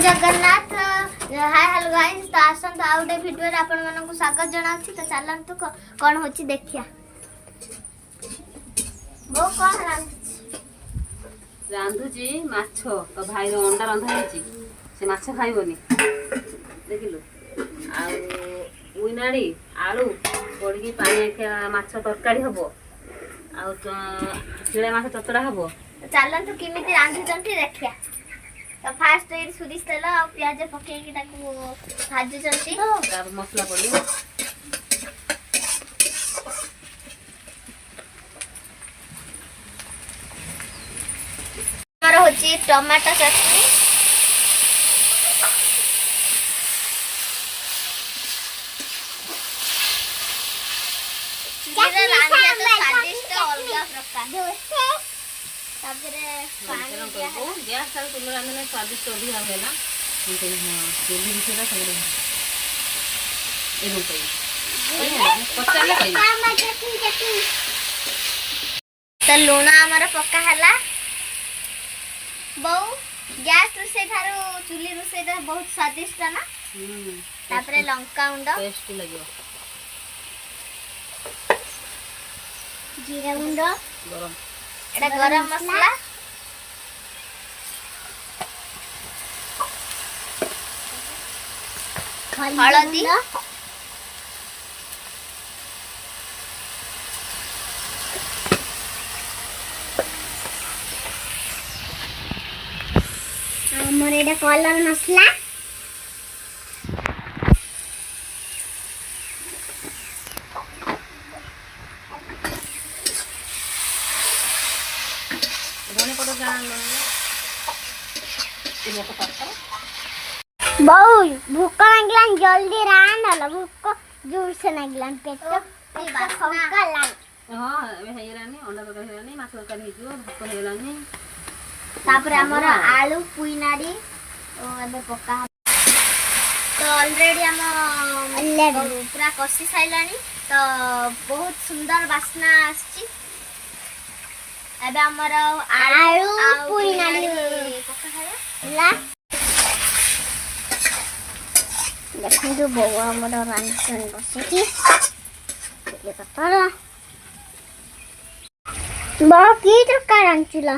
Jagannath hi hello guys तो आसंत आउटे video रे आपण मानकु स्वागत जणाउछि तो चलंतु कोन होछि देखिया वो कोन रांधुची माछ तो भाई रो अंडा रंधा ହେଇଛି से माछ खाइबोनी देखिलु आ उइनाडी आलू पड़की पानी माछ तरकारी हबो आ चिड़ा माछ चतरा हबो चलंतु किमिति रांधु जंती देखिया तो फास्ट ये सुरिस तेल और प्याज पके की ताकू भाजी जंती तार मसला पड़ियो हमर होची टमाटो चटनी जीरा रांधिया तो स्वादिष्ट अलगा प्रकार तापरे पानी दिया है गैस साल तुम रांधने स्वादिष्ट अधिक होला लेकिन हां चुली बिसेला सगरे ए रुपई पचाले कई तो लूण हमर पक्का हला बहु गैस रुसे थारो चुली रुसे तो बहुत स्वादिष्ट ना तापरे लंका गुंड टेस्ट लगियो जीरा गुंड गरम एटा गरम मसला हळदी हमर एटा कलर मसला धने पड़ जान ये तो पत्ता बहु भूख लागलान जल्दी रांधल भूख जोर से लागलान पेट भूख लाग हां ए हेलानी अंडा तरकारी हेलानी माछ तरकारी हेजो भात हेलानी तापर हमर आलू पुइनाडी ओ एबे पक्का तो ऑलरेडी हम पूरा कसी साइलानी तो बहुत सुंदर वासना आछि एबे हमर आलू पुइनाडी पक्का हैला देखो जो बहु हमर रांधन बसिची ये ततरा बहु की तरकारी रांधिला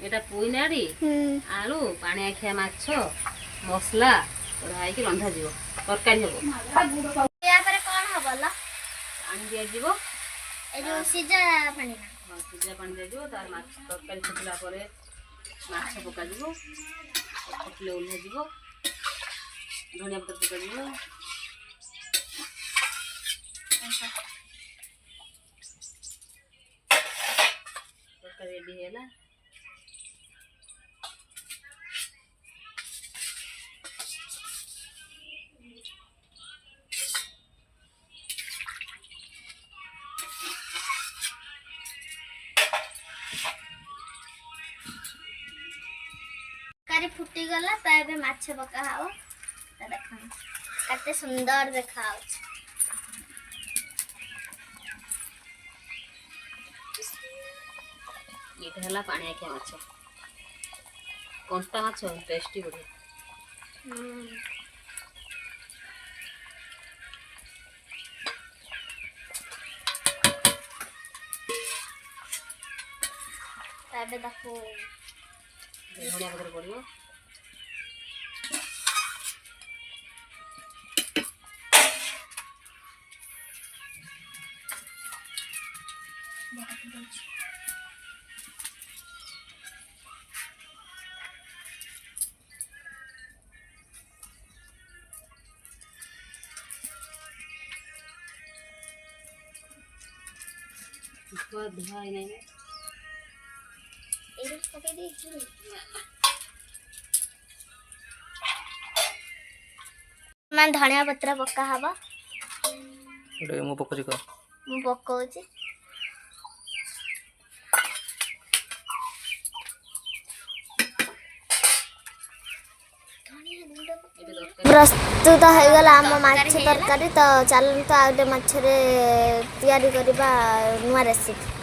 एटा पुइनाडी आलू पानी आखिया माछ मसला राई के रंधा जीवो तरकारी हबो या पर कोन हबला पानी दिया जीवो ए जो सिजा पानी ना हां सिजा पानी दिया जीवो तार माछ तरकारी फुटला परे माछ पका जीवो फुटले उल्हा जीवो धनिया पत्ता पका जीवो तरकारी रेडी हैला कारी फुटी गला तो एबे माछ पका हाओ त देखन कते सुंदर देखाउ ये हला पानी आखिया माछ कंटा माछ टेस्टी बढे एबे देखो धनिया पत्ता पड़ियो इसको धोई नहीं एरे पके दे मन धनिया पत्र पक्का हबा एटा मो पकोजी को मु पकोची प्रस्तुत हो गला हम माछ तरकारी तो चलतो आउटे माछरे तैयारी करबा नुवा रेसिपी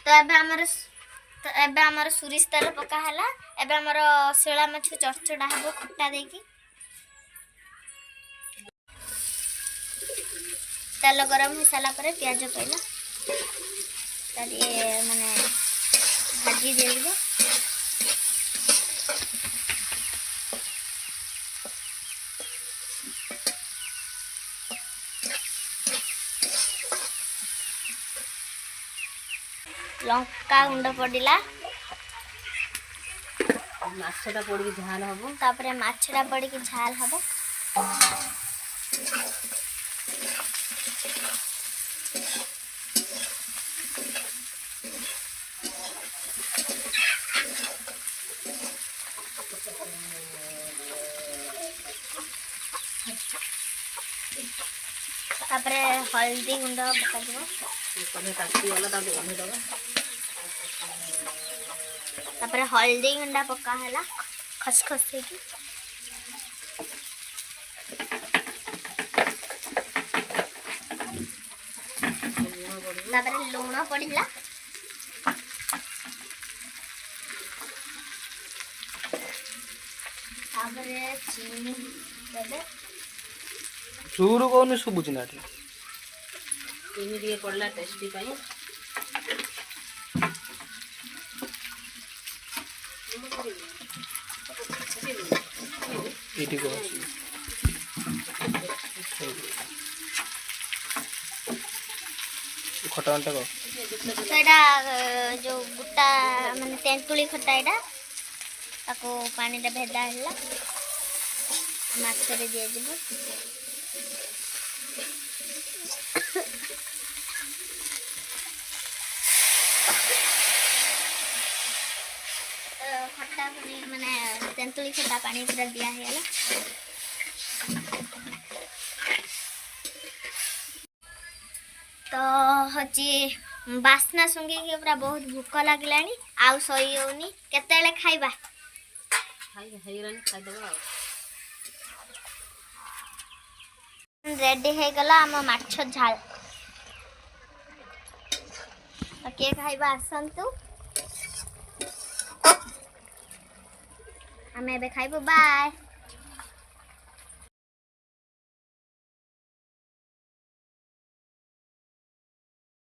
तो अब हमर एबे हमर सुरिस तेल पका हला एबे हमर शिला माछ चरचड़ा हबो खट्टा देकी तेल गरम हो साला पर प्याज पइला ताली माने भाजी देबो लंका गुंड पड़िला माछटा पड़ी झाल हबो तापरे माछटा पड़ी की झाल हबो तापरे हल्दी गुंड पका दिबो तने ताती वाला ता ओने दबा तापरे हल्दी गुंडा पका हला खसखस की तापरे लूण पड़िला तापरे चीनी देबे चूरू कौन शुभुच ना चीनी दिए पड़ला टेस्टी पाई एटी को खटा अंटा को तो एटा जो गुट्टा माने तेंतुली खट्टा एटा ताको पानी रे भेदा हला माछ रे दिए दिबो खट्टा पानी माने तेंतुली खट्टा पानी पूरा दिया है तो हची बास्ना सुंगी के पूरा बहुत भूख लागलानी आउ सही होनी केतेले खाइबा खाई हेरानी खाई दबा रेडी हे गला हम माछ झाल तो के खाइबा आसंतु हमें बे खाइबो बाय।